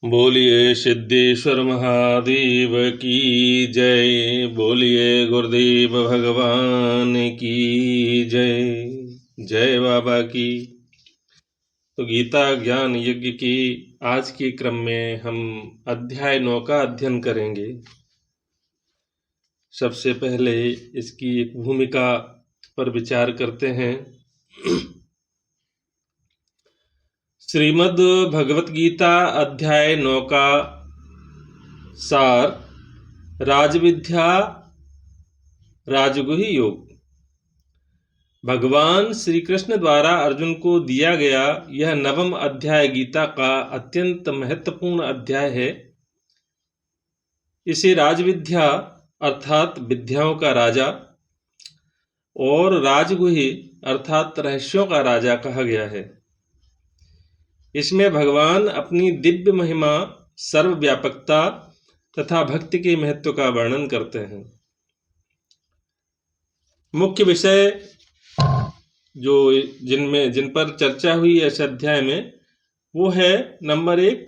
बोलिए सिद्धेश्वर महादेव की जय। बोलिए गुरुदेव भगवान की जय। जय बाबा की। तो गीता ज्ञान यज्ञ की आज के क्रम में हम अध्याय 9 का अध्ययन करेंगे। सबसे पहले इसकी एक भूमिका पर विचार करते हैं। श्रीमद् भगवत गीता अध्याय 9 का सार राजविद्या राजगुह योग। भगवान श्री कृष्ण द्वारा अर्जुन को दिया गया यह 9वां अध्याय गीता का अत्यंत महत्वपूर्ण अध्याय है। इसे राजविद्या अर्थात विद्याओं का राजा और राजगुह अर्थात रहस्यों का राजा कहा गया है। इसमें भगवान अपनी दिव्य महिमा, सर्वव्यापकता तथा भक्ति के महत्व का वर्णन करते हैं। मुख्य विषय जो जिन पर चर्चा हुई इस अध्याय में वो है नंबर 1,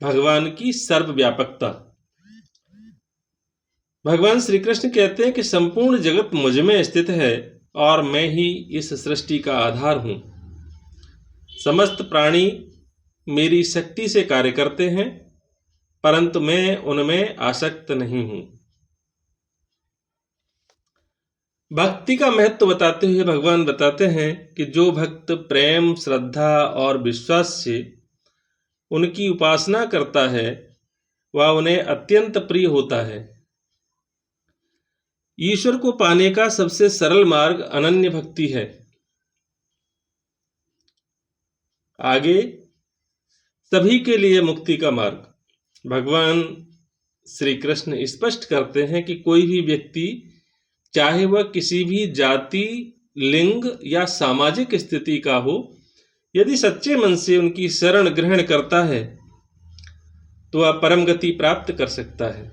भगवान की सर्वव्यापकता। भगवान श्री कृष्ण कहते हैं कि संपूर्ण जगत मुझ में स्थित है और मैं ही इस सृष्टि का आधार हूं। समस्त प्राणी मेरी शक्ति से कार्य करते हैं परंतु मैं उनमें आसक्त नहीं हूं। भक्ति का महत्व बताते हुए भगवान बताते हैं कि जो भक्त प्रेम, श्रद्धा और विश्वास से उनकी उपासना करता है वह उन्हें अत्यंत प्रिय होता है। ईश्वर को पाने का सबसे सरल मार्ग अनन्य भक्ति है। आगे सभी के लिए मुक्ति का मार्ग। भगवान श्री कृष्ण स्पष्ट करते हैं कि कोई भी व्यक्ति, चाहे वह किसी भी जाति, लिंग या सामाजिक स्थिति का हो, यदि सच्चे मन से उनकी शरण ग्रहण करता है तो वह परम गति प्राप्त कर सकता है।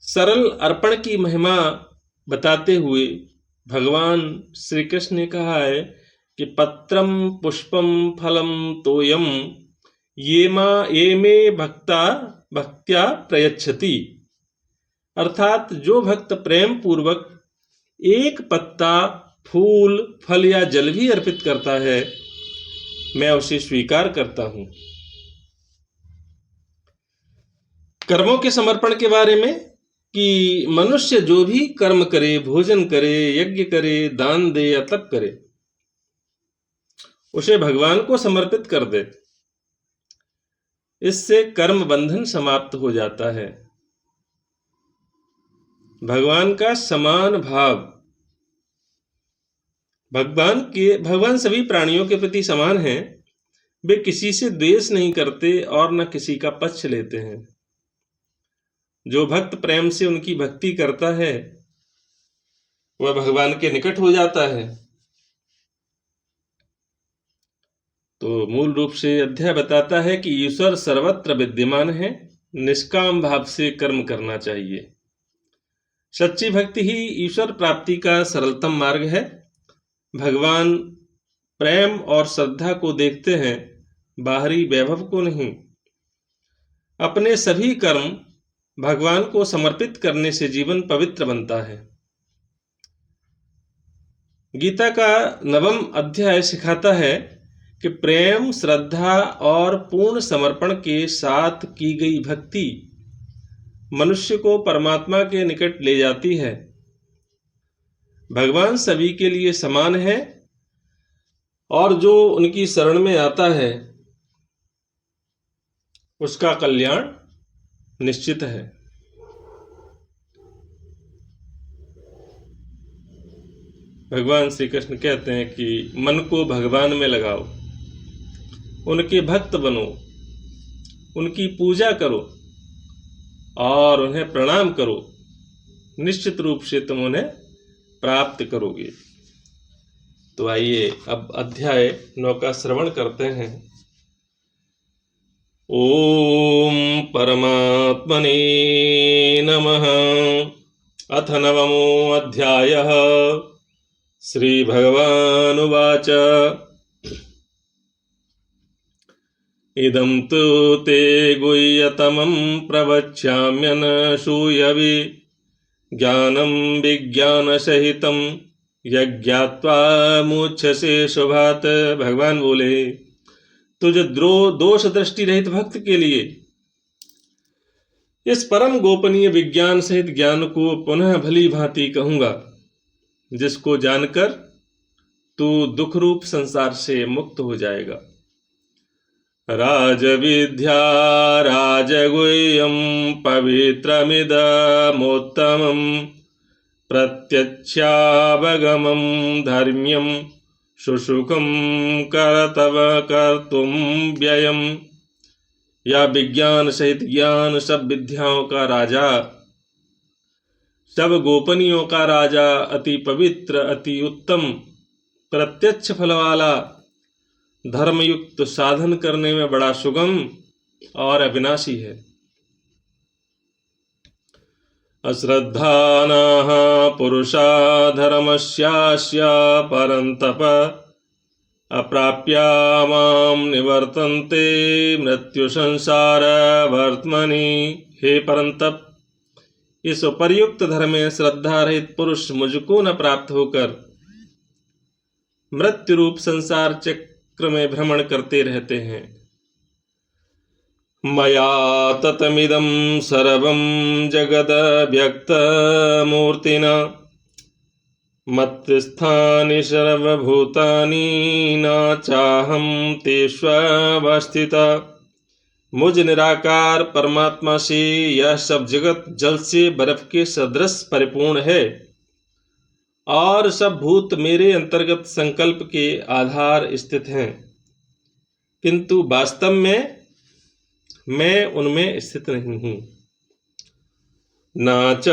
सरल अर्पण की महिमा बताते हुए भगवान श्री कृष्ण ने कहा है कि पत्रम पुष्पम फलम तोयम ये मे भक्त्या प्रयच्छति। अर्थात जो भक्त प्रेम पूर्वक एक पत्ता, फूल, फल या जल भी अर्पित करता है मैं उसे स्वीकार करता हूं। कर्मों के समर्पण के बारे में कि मनुष्य जो भी कर्म करे, भोजन करे, यज्ञ करे, दान दे या तप करे, उसे भगवान को समर्पित कर दे। इससे कर्म बंधन समाप्त हो जाता है। भगवान का समान भाव। भगवान सभी प्राणियों के प्रति समान हैं। वे किसी से द्वेष नहीं करते और न किसी का पक्ष लेते हैं। जो भक्त प्रेम से उनकी भक्ति करता है वह भगवान के निकट हो जाता है। तो मूल रूप से अध्याय बताता है कि ईश्वर सर्वत्र विद्यमान है। निष्काम भाव से कर्म करना चाहिए। सच्ची भक्ति ही ईश्वर प्राप्ति का सरलतम मार्ग है। भगवान प्रेम और श्रद्धा को देखते हैं, बाहरी वैभव को नहीं। अपने सभी कर्म भगवान को समर्पित करने से जीवन पवित्र बनता है। गीता का 9वां अध्याय सिखाता है कि प्रेम, श्रद्धा और पूर्ण समर्पण के साथ की गई भक्ति मनुष्य को परमात्मा के निकट ले जाती है। भगवान सभी के लिए समान है और जो उनकी शरण में आता है उसका कल्याण निश्चित है। भगवान श्री कृष्ण कहते हैं कि मन को भगवान में लगाओ, उनके भक्त बनो, उनकी पूजा करो और उन्हें प्रणाम करो। निश्चित रूप से तुम उन्हें प्राप्त करोगे। तो आइए अब अध्याय 9 का श्रवण करते हैं। ओम परमात्मने नमः। अथ 9मो अध्यायः। श्री भगवानुवाच इदं तु ते गुह्यतमं प्रवक्ष्याम्यनसूयवे ज्ञानं विज्ञानसहितं यज्ञात्वा मुच्यसे शुभात्। भगवान बोले, तुझ दोष दृष्टि रहित भक्त के लिए इस परम गोपनीय विज्ञान सहित ज्ञान को पुनः भली भांति कहूंगा, जिसको जानकर तू दुख रूप संसार से मुक्त हो जाएगा। राजविद्या राजगुह्यं पवित्रमिदमुत्तमं प्रत्यक्षावगमं धर्म्यं सुसुखं करतव कर्तुं व्ययम्। या विज्ञान सहित ज्ञान, सब विद्याओं का राजा, सब गोपनीयों का राजा, अति पवित्र, अति उत्तम, प्रत्यक्ष फल वाला, धर्मयुक्त, साधन करने में बड़ा सुगम और अविनाशी है। अश्रद्धानाः पुरुषा धर्मस्यास्य परन्तप अप्राप्या मां निवर्तन्ते मृत्यु संसार वर्त्मनि। हे परंतप, इस उपर्युक्त धर्म में श्रद्धा रहित पुरुष मुझको न प्राप्त होकर मृत्यु रूप संसार चक्र में भ्रमण करते रहते हैं। मया ततमिदं सर्वं जगद व्यक्तमूर्तिना मत्स्थानि सर्वभूतानि न चाहं तेष्वस्थिता। मुझ निराकार परमात्मा से यह सब जगत जल से बर्फ के सदृश परिपूर्ण है और सब भूत मेरे अंतर्गत संकल्प के आधार स्थित हैं, किंतु वास्तव में मैं उनमें स्थित नहीं हूँ। न च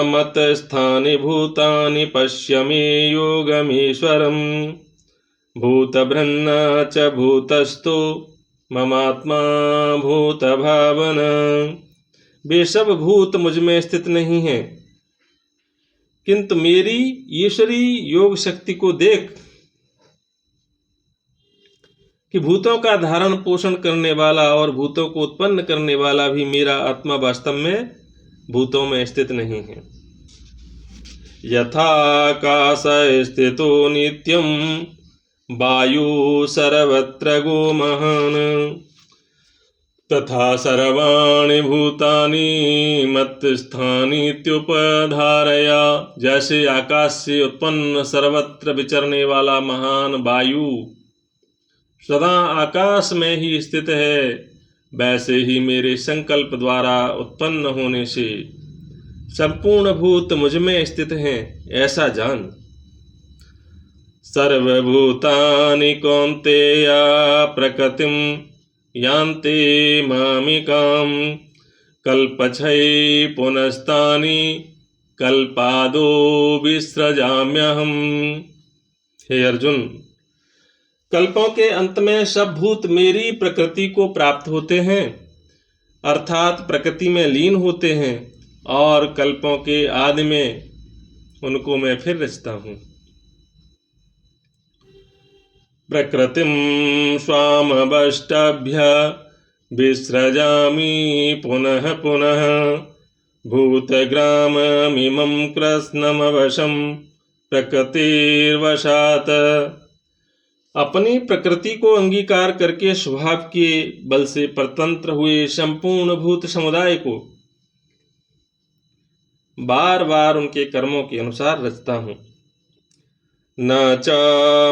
मत्स्थानि भूतानि पश्यमि योगमीश्वरम् भूतभृन्न च भूतस्थो ममात्मा भूतभावन। वे सब भूत मुझ में स्थित नहीं हैं, किंतु मेरी ईश्वरी योग शक्ति को देख कि भूतों का धारण पोषण करने वाला और भूतों को उत्पन्न करने वाला भी मेरा आत्मा वास्तव में भूतों में स्थित नहीं है। यथाकाश स्थितो नित्यं वायु सर्वत्र गोमहन् तथा सर्वाणि भूतानि मत्स्थानीत्युपधारया। जैसे आकाश से उत्पन्न सर्वत्र विचरने वाला महान वायु सदा आकाश में ही स्थित है, वैसे ही मेरे संकल्प द्वारा उत्पन्न होने से संपूर्ण भूत मुझ में स्थित हैं, ऐसा जान। सर्वभूतानि कौन्तेय प्रकृतिं यान्ति मामिकां कल्पछै पुनस्तानि कल्पादो विसृजाम्यहम्। हे अर्जुन, कल्पों के अंत में सब भूत मेरी प्रकृति को प्राप्त होते हैं, अर्थात प्रकृति में लीन होते हैं, और कल्पों के आदि में उनको मैं फिर रचता हूँ। प्रकृतिं स्वामवष्टभ्य विसृजामि पुनः पुनः भूतग्राममिमं कृत्स्नमवशं प्रकृतिर्वशात्। अपनी प्रकृति को अंगीकार करके स्वभाव के बल से परतंत्र हुए संपूर्ण भूत समुदाय को बार बार उनके कर्मों के अनुसार रचता हूँ। न च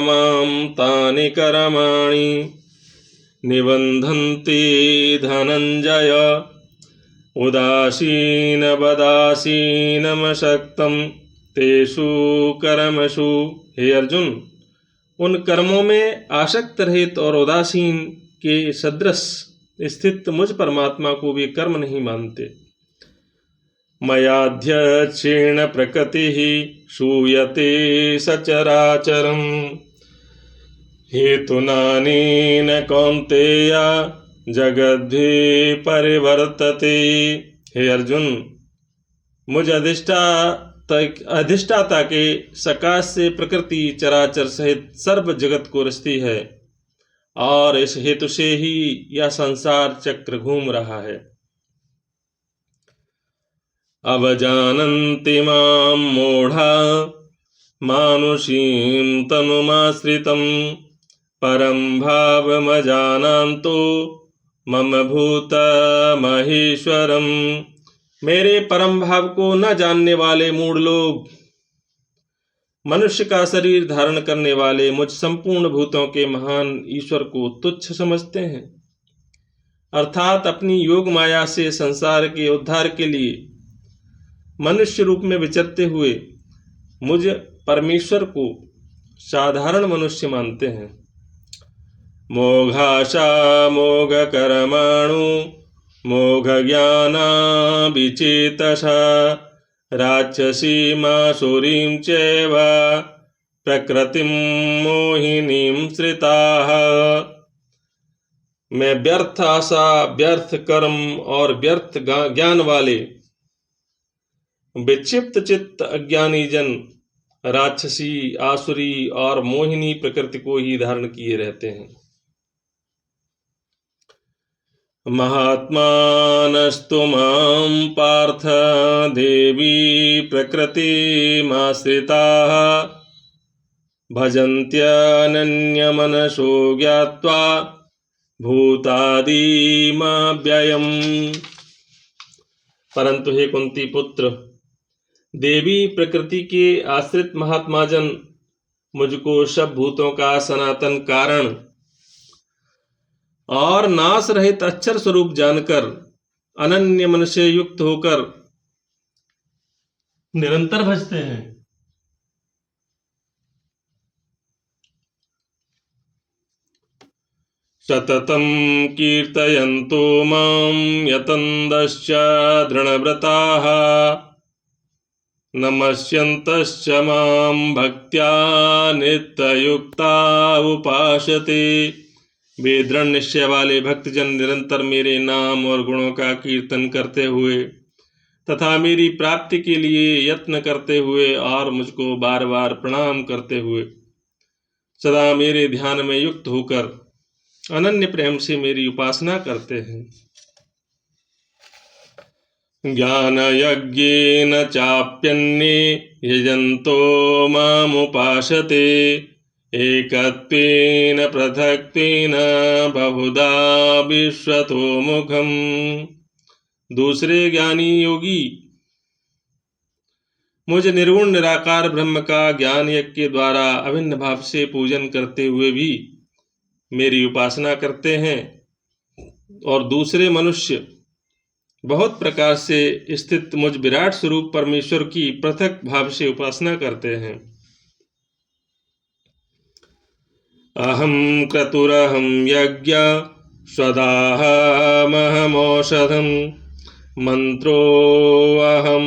मां तानि कर्माणि निबन्धन्ति धनञ्जय उदासीनवदासीनमशक्तं तेषु कर्मसु। हे अर्जुन, उन कर्मों में आसक्त रहित और उदासीन के सदृश स्थित मुझ परमात्मा को वे कर्म नहीं मानते। मयाध्यक्षेण प्रकृतिः श्रूयते सचराचरम् हेतुनानेन कौन्तेय जगद्धि परिवर्तते। हे अर्जुन, मुझ अधिष्ठाता के सकाश से प्रकृति चराचर सहित सर्व जगत को रचती है और इस हेतु से ही यह संसार चक्र घूम रहा है। अवजानन्ति मां मूढ़ा मानुषीं तनुमाश्रितं परं भावमजानन्तो मम भूतमहेश्वरम्। मेरे परम भाव को न जानने वाले मूढ़ लोग मनुष्य का शरीर धारण करने वाले मुझ संपूर्ण भूतों के महान ईश्वर को तुच्छ समझते हैं, अर्थात अपनी योग माया से संसार के उद्धार के लिए मनुष्य रूप में विचरते हुए मुझ परमेश्वर को साधारण मनुष्य मानते हैं। मोघाशा मोघ कर्माणु मोघ ज्ञाना विचेतसा राक्षसीमासुरीं चैव प्रकृतिं मोहिनीं श्रिताः। मैं व्यर्थ आशा, व्यर्थ कर्म और व्यर्थ ज्ञान वाले विक्षिप्त चित्त अज्ञानी जन राक्षसी, आसुरी और मोहिनी प्रकृति को ही धारण किए रहते हैं। महात्मानस्तु मां पार्थ देवी प्रकृतिमाश्रिताः भजन्त्यनन्यमनसो ज्ञात्वा भूतादिमव्ययम्। परंतु हे कुंती पुत्र, देवी प्रकृति के आश्रित महात्माजन मुझको सब भूतों का सनातन कारण और नाश रहित अक्षर स्वरूप जानकर अनन्य मन से युक्त होकर निरंतर भजते हैं। सततं कीर्तयन्तो मां यतन्दश्च दृढव्रताः नमस्यन्तश्च मां भक्त्या नित्ययुक्ता उपासते। वे दृढ़ निश्चय वाले भक्तजन निरंतर मेरे नाम और गुणों का कीर्तन करते हुए तथा मेरी प्राप्ति के लिए यत्न करते हुए और मुझको बार बार प्रणाम करते हुए सदा मेरे ध्यान में युक्त होकर अनन्य प्रेम से मेरी उपासना करते हैं। ज्ञान यज्ञेन चाप्यन्ये यजन्तो मामुपासते एकत्वेन पृथक्त्वेन बहुधा विश्वतो मुखम्। दूसरे ज्ञानी योगी मुझ निर्गुण निराकार ब्रह्म का ज्ञान यज्ञ के द्वारा अभिन्न भाव से पूजन करते हुए भी मेरी उपासना करते हैं, और दूसरे मनुष्य बहुत प्रकार से स्थित मुझ विराट स्वरूप परमेश्वर की पृथक भाव से उपासना करते हैं। अहम क्रतुरहम यज्ञ स्वदाहमहमौषधम मंत्रोऽहं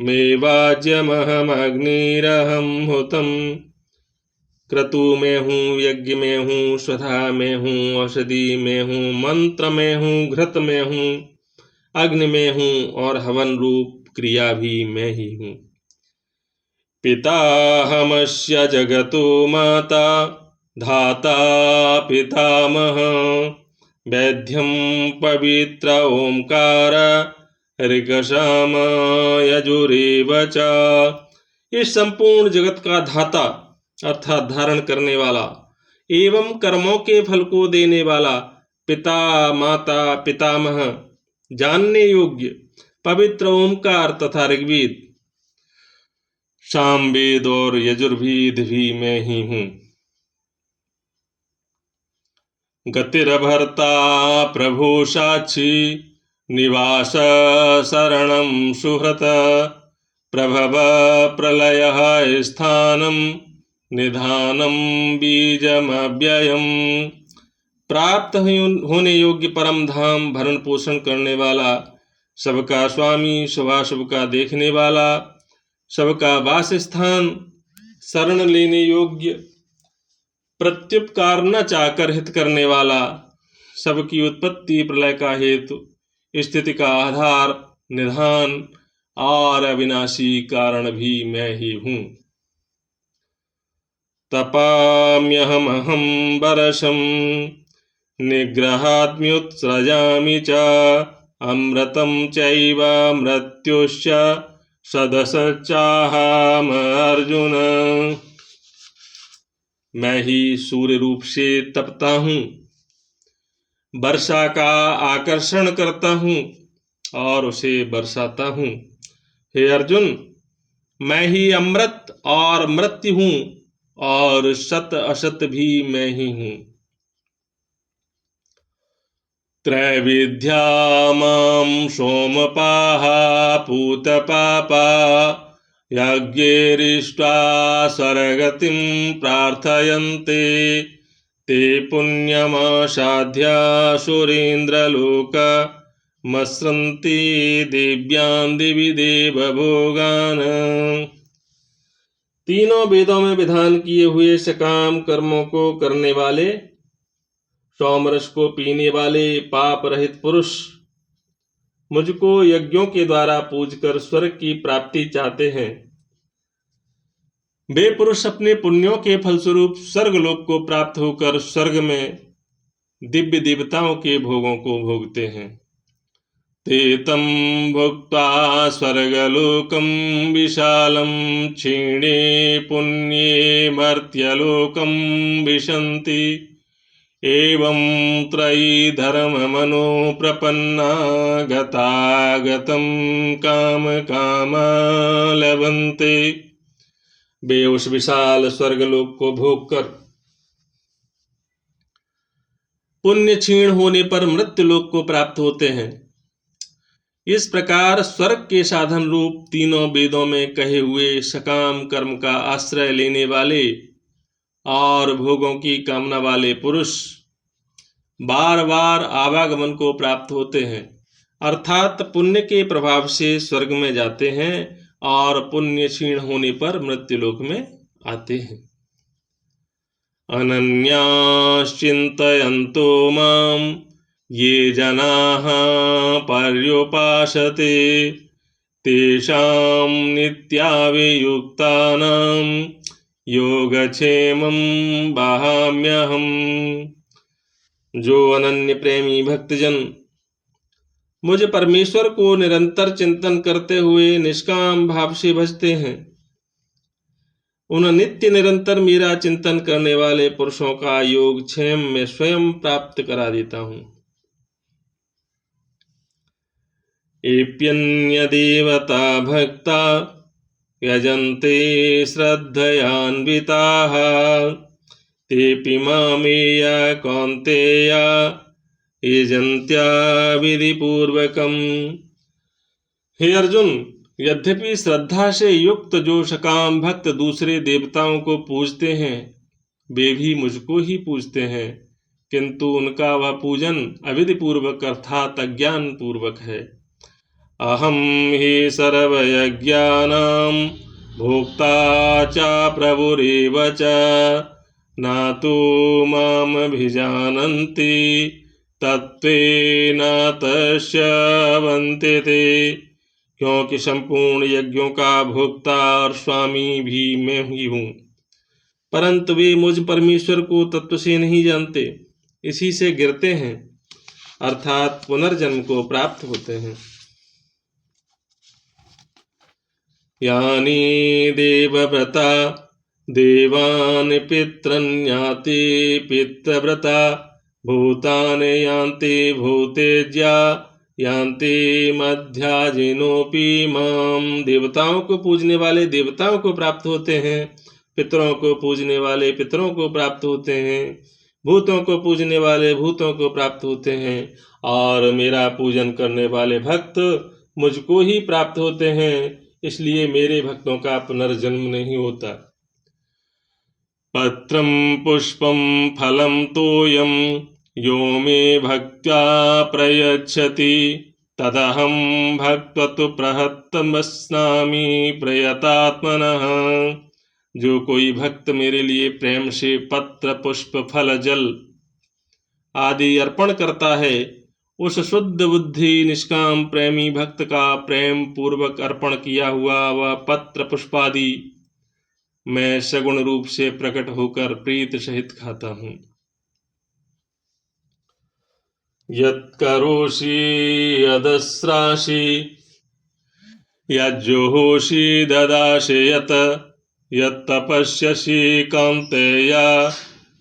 मे वाज्यमहमग्निरहं हुतम्। क्रतु में हूँ, यज्ञ में हूँ, स्वधा में हूँ, औषधि में हूँ, मंत्र में हूँ, घृत में हूँ, अग्नि में हूँ और हवन रूप क्रिया भी मैं ही हूँ। पिताहमस्य जगतो माता धाता पितामह वैद्यं पवित्र ओंकार ऋगसाम यजुरेव च। इस संपूर्ण जगत का धाता अर्थात धारण करने वाला एवं कर्मों के फल को देने वाला पिता, माता, पितामह, जानने योग्य पवित्र ओंकार तथा ऋग्वेद, सामवेद और यजुर्वेद भी मैं ही हूँ। गतिर्भर्ता प्रभु साक्षी निवास शरणं सुहृत प्रभव प्रलयः स्थानं निधानं बीजमव्ययम्। प्राप्त होने योग्य परम धाम, भरण पोषण करने वाला, सबका स्वामी, शुभाशुभ का देखने वाला, सबका वास स्थान, शरण लेने योग्य, प्रत्युपकार न चाहकर हित करने वाला, सबकी उत्पत्ति प्रलय का हेतु, स्थिति का आधार, निधान और अविनाशी कारण भी मैं ही हूँ। तपाम्यहमहं वर्षं निग्रहात्म्युत्सृजामि च अमृतं चैव मृत्युश्च सदसच्चाहमर्जुन। मैं ही सूर्य रूप से तपता हूँ, वर्षा का आकर्षण करता हूँ और उसे बरसाता हूँ। हे अर्जुन, मैं ही अमृत और मृत्यु हूँ और सत असत भी मैं ही हूँ। त्रैविध्या मां सोमपाः पूतपापा यज्ञैरिष्ट्वा स्वर्गतिं प्रार्थयन्ते ते पुण्यमासाद्य सुरेन्द्रलोकमसृन्ति दिव्यान् दिवि देवभोगान्। तीनों वेदों में विधान किए हुए सकाम कर्मों को करने वाले, सोमरस को पीने वाले पाप रहित पुरुष मुझको यज्ञों के द्वारा पूजकर स्वर्ग की प्राप्ति चाहते हैं। वे पुरुष अपने पुण्यों के फलस्वरूप स्वर्गलोक को प्राप्त होकर स्वर्ग में दिव्य देवताओं के भोगों को भोगते हैं। ते तं भुक्त्वा स्वर्गलोकं विशालं क्षीणे पुण्ये मर्त्यलोकं विशन्ति एवं त्रयी धर्ममनो प्रपन्ना गतागतं काम कामा लभन्ते। वे उस विशाल स्वर्गलोक को भोग कर पुण्य क्षीण होने पर मृत्यु लोक को प्राप्त होते हैं। इस प्रकार स्वर्ग के साधन रूप तीनों वेदों में कहे हुए सकाम कर्म का आश्रय लेने वाले और भोगों की कामना वाले पुरुष बार बार आवागमन को प्राप्त होते हैं, अर्थात पुण्य के प्रभाव से स्वर्ग में जाते हैं और पुण्य क्षीण होने पर मृत्युलोक में आते हैं। अनन्याश्चिन्तयन्तो मां ये जनाः पर्युपासते तेषां नित्याभियुक्तानां योगक्षेमं वहाम्यहम्। जो अनन्य प्रेमी भक्तजन मुझ परमेश्वर को निरंतर चिंतन करते हुए निष्काम भाव से भजते हैं, उन नित्य निरंतर मेरा चिंतन करने वाले पुरुषों का योग क्षेम में स्वयं प्राप्त करा देता हूँ। एप्यन्य देवता भक्ता यजन्ते श्रद्धयान्विताः तेऽपि मामेय कौन्तेय यजन्त्या विधिपूर्वकम्। हे अर्जुन, यद्यपि श्रद्धा से युक्त जो सकाम भक्त दूसरे देवताओं को पूजते हैं वे भी मुझको ही पूजते हैं, किंतु उनका वह पूजन अविधि पूर्वक अर्थात अज्ञान पूर्वक है। अहम हि सर्वयज्ञानां भोक्ता च प्रभुरेव च न तु मामभिजानन्ति तत्त्वेन तस्यवन्ति ते। क्योंकि संपूर्ण यज्ञों का भोक्ता और स्वामी भी मैं ही हूँ, परंतु वे मुझ परमेश्वर को तत्व से नहीं जानते, इसी से गिरते हैं अर्थात पुनर्जन्म को प्राप्त होते हैं। यानी देवव्रता देवान् पितृन्याति पितृव्रता भूतानि यान्ति भूतेज्या यान्ति मध्याजिनोपि माम। देवताओं को पूजने वाले देवताओं को प्राप्त होते हैं, पितरों को पूजने वाले पितरों को प्राप्त होते हैं, भूतों को पूजने वाले भूतों को प्राप्त होते हैं और मेरा पूजन करने वाले भक्त मुझको ही प्राप्त होते हैं। इसलिए मेरे भक्तों का पुनर्जन्म नहीं होता। पत्रं पुष्पं फलं तोयं यो मे भक्त्या प्रयच्छति तदहं भक्त्वा प्रहतमस्नामि प्रयतात्मनः। जो कोई भक्त मेरे लिए प्रेम से पत्र पुष्प फल जल आदि अर्पण करता है, उस शुद्ध बुद्धि निष्काम प्रेमी भक्त का प्रेम पूर्वक अर्पण किया हुआ वह पत्र पुष्पादि मैं सगुण रूप से प्रकट होकर प्रीत सहित खाता हूँ। यत्करोषि यदस्रासि यज्जुहोषि ददासि यत्तपस्यसि कौन्तेय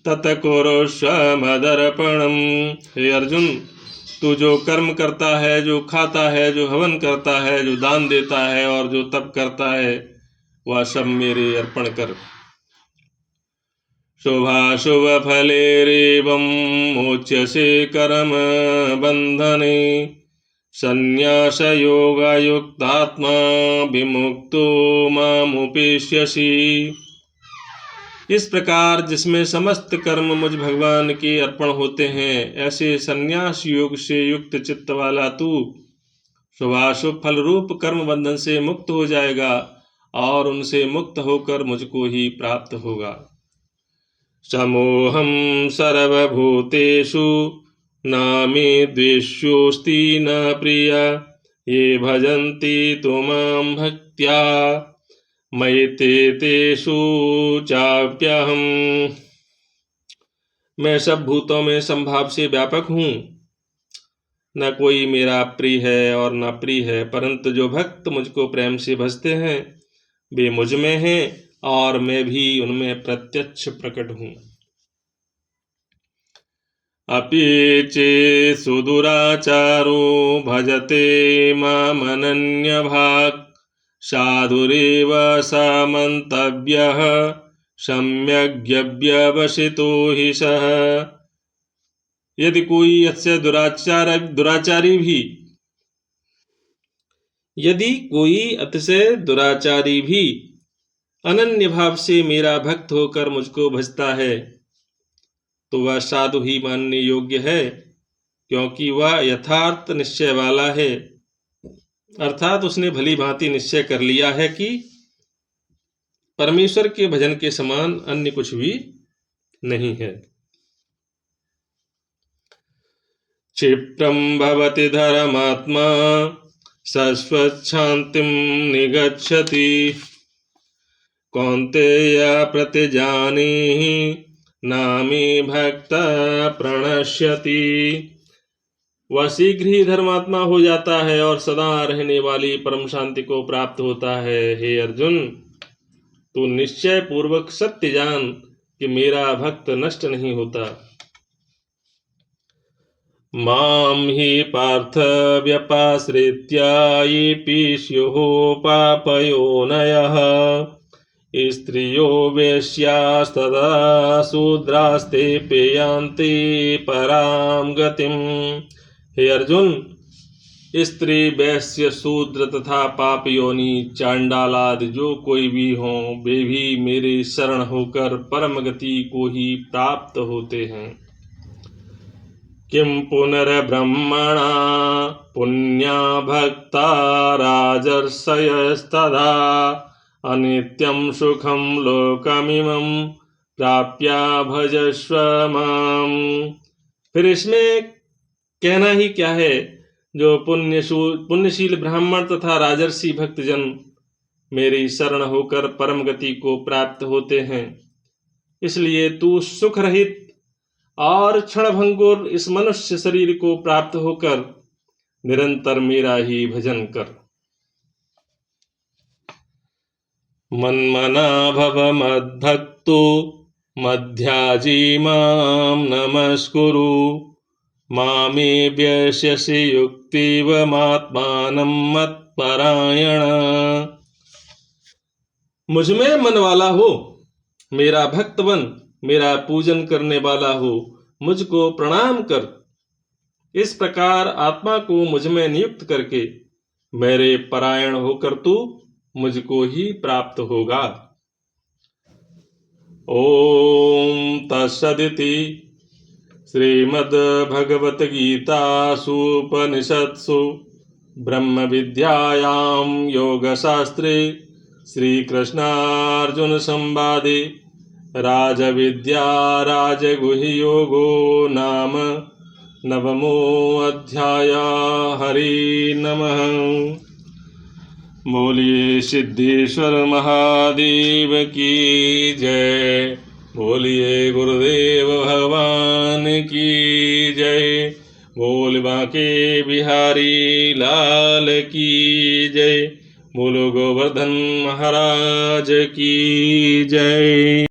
तत्कुरुष्व मदर्पणम्। हे अर्जुन, तू जो कर्म करता है, जो खाता है, जो हवन करता है, जो दान देता है और जो तप करता है, वह सब मेरे अर्पण कर। शुभाशुभ फलेरेवं मोच्यसे कर्म बंधने संन्यास योगयुक्तात्मा विमुक्तो मामुपेष्यसि। इस प्रकार जिसमें समस्त कर्म मुझ भगवान के अर्पण होते हैं, ऐसे संन्यास योग से युक्त चित्त वाला तू शुभाशुभ फल रूप कर्म बंधन से मुक्त हो जाएगा और उनसे मुक्त होकर मुझको ही प्राप्त होगा। समोहम सर्वभूतेषु नामे द्वेष्योऽस्ति न प्रिय ये भजन्ति त्वां भक्त्या मयि तेषु चाप्यहम्। मैं सब भूतों में संभाव से व्यापक हूँ, न कोई मेरा प्रिय है और न प्रिय है, परंतु जो भक्त मुझको प्रेम से भजते हैं वे मुझ में हैं और मैं भी उनमें प्रत्यक्ष प्रकट हूँ। अपि चे सुदुराचारो भजते मामनन्यभाक् साधुरेव स मन्तव्यः सम्यग्व्यवसितो हि सः। यदि कोई अतिशय दुराचारी भी अनन्य भाव से मेरा भक्त होकर मुझको भजता है तो वह साधु ही मानने योग्य है, क्योंकि वह यथार्थ निश्चय वाला है, अर्थात उसने भली भांति निश्चय कर लिया है कि परमेश्वर के भजन के समान अन्य कुछ भी नहीं है। क्षिप्रं भवति धर्मात्मा शाश्वतशान्तिं निगच्छति कौन्तेय प्रतिजानीहि नामे भक्त प्रणश्यति। वह शीघ्र ही धर्मात्मा हो जाता है और सदा रहने वाली परम शांति को प्राप्त होता है। हे अर्जुन, तू निश्चय पूर्वक सत्य जान कि मेरा भक्त नष्ट नहीं होता। माम ही पार्थ व्यपाश्रित्य ये स्युः पापयोनयः स्त्रियो वेश्यास्तदा शूद्रास्ते पेयांति पराम गतिम। हे अर्जुन, स्त्री वैश्य शूद्र तथा पाप योनि चांडालादि जो कोई भी हों, वे भी मेरे शरण होकर परम गति को ही प्राप्त होते हैं। किं पुनर्ब्रह्मणा पुण्या भक्ता राजर्षयस्तदा अनित्यं सुखं लोकमिमं प्राप्य भजस्व माम। फिर इसमें कहना ही क्या है, जो पुण्यशील ब्राह्मण तथा राजर्षि भक्तजन मेरी शरण होकर परम गति को प्राप्त होते हैं, इसलिए तू सुख रहित और क्षणभंगुर इस मनुष्य शरीर को प्राप्त होकर निरंतर मेरा ही भजन कर। मन्मना भव मद्भक्तो मध्याजी मां नमस्कुरु मामे व्यस्यसि युक्तिवमात्मानं मत्परायण। मुझ में मन वाला हो, मेरा भक्त बन, मेरा पूजन करने वाला हो, मुझको प्रणाम कर। इस प्रकार आत्मा को मुझ में नियुक्त करके मेरे परायण होकर तू मुझको ही प्राप्त होगा। ओम तत्सदिति श्रीमद्भगवद्गीतासूपनिषत्सु ब्रह्म विद्यायां योगशास्त्रे श्रीकृष्णार्जुन संवादे राजविद्या राजगुह्य योगो नाम नवमो अध्याय। हरि नमः। बोलिए सिद्धेश्वर महादेव की जय। बोलिए गुरुदेव भगवान की जय। बोल बांके बिहारी लाल की जय। बोलो गोवर्धन महाराज की जय।